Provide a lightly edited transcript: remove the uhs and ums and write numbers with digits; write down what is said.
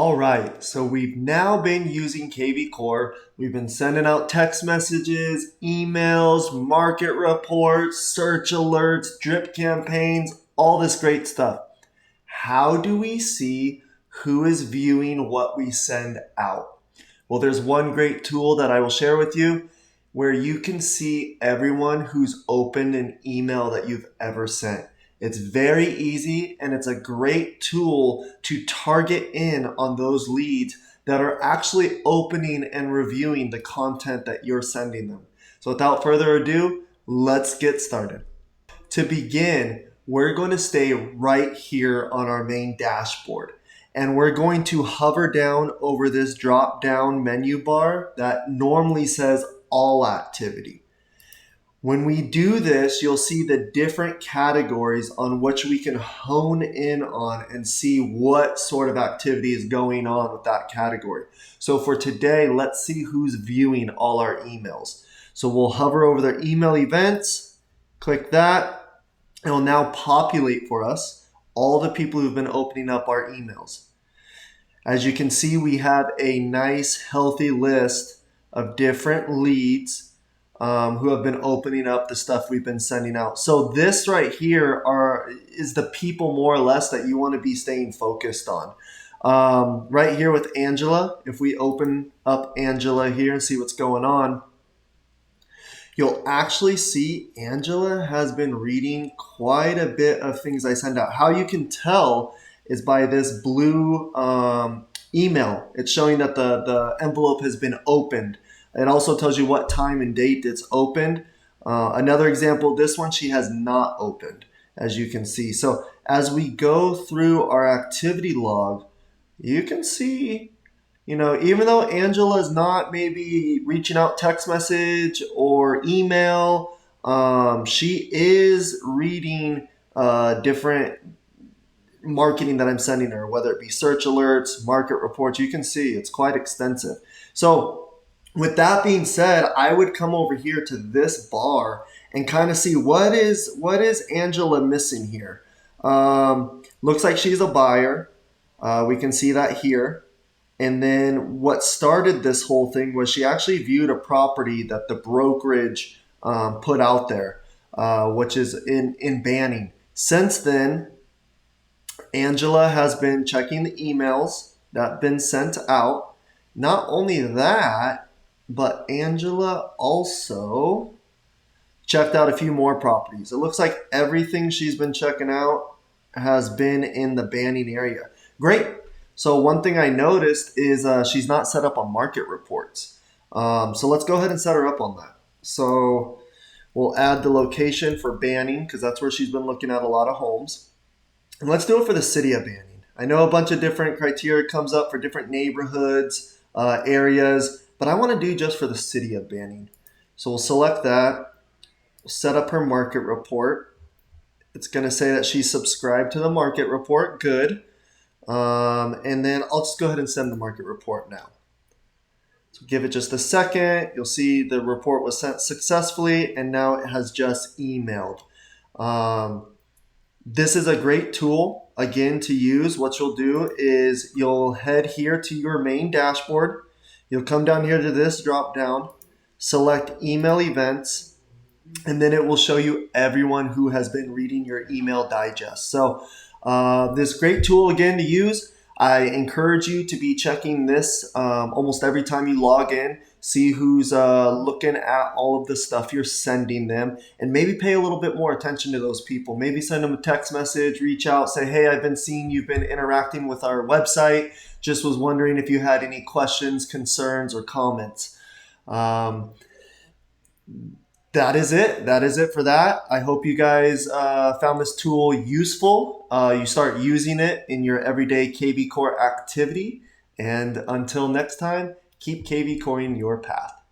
All right, so we've now been using KvCore. We've been sending out text messages, emails, market reports, search alerts, drip campaigns, all this great stuff. How do we see who is viewing what we send out? Well, there's one great tool that I will share with you where you can see everyone who's opened an email that you've ever sent. It's very easy and it's a great tool to target in on those leads that are actually opening and reviewing the content that you're sending them. So without further ado, let's get started. To begin, we're going to stay right here on our main dashboard. And we're going to hover down over this drop down menu bar that normally says all activity. When we do this, you'll see the different categories on which we can hone in on and see what sort of activity is going on with that category. So for today, let's see who's viewing all our emails. So we'll hover over their email events, click that. It will now populate for us all the people who've been opening up our emails. As you can see, we have a nice healthy list of different leads who have been opening up the stuff we've been sending out. So this right here is the people more or less that you want to be staying focused on. Right here with Angela, if we open up Angela here and see what's going on, you'll actually see Angela has been reading quite a bit of things I send out. How you can tell is by this blue email. It's showing that the envelope has been opened. It also tells you what time and date it's opened. Another example, this one she has not opened, as you can see. So as we go through our activity log, you can see, even though Angela is not maybe reaching out text message or email, she is reading different marketing that I'm sending her, whether it be search alerts, market reports. You can see it's quite extensive. So with that being said, I would come over here to this bar and kind of see what is Angela missing here. Looks like she's a buyer. We can see that here. And then what started this whole thing was she actually viewed a property that the brokerage put out there, which is in Banning. Since then, Angela has been checking the emails that have been sent out. Not only that, but Angela also checked out a few more properties. It looks like everything she's been checking out has been in the Banning area. Great. So one thing I noticed is she's not set up on market reports. So let's go ahead and set her up on that. So we'll add the location for Banning because that's where she's been looking at a lot of homes. And let's do it for the city of Banning. I know a bunch of different criteria comes up for different neighborhoods, areas, but I want to do just for the city of Banning. So we'll select that. We'll set up her market report. It's going to say that she's subscribed to the market report. Good. And then I'll just go ahead and send the market report now. So give it just a second. You'll see the report was sent successfully and now it has just emailed. This is a great tool, again, to use. What you'll do is you'll head here to your main dashboard. You'll come down here to this drop down, select email events, and then it will show you everyone who has been reading your email digest. So this great tool again to use. I encourage you to be checking this almost every time you log in. See who's looking at all of the stuff you're sending them and maybe pay a little bit more attention to those people. Maybe send them a text message, reach out, say, hey, I've been seeing you've been interacting with our website. Just was wondering if you had any questions, concerns, or comments. That is it. That is it for that. I hope you guys found this tool useful. You start using it in your everyday KvCore activity. And until next time, keep KvCoring your path.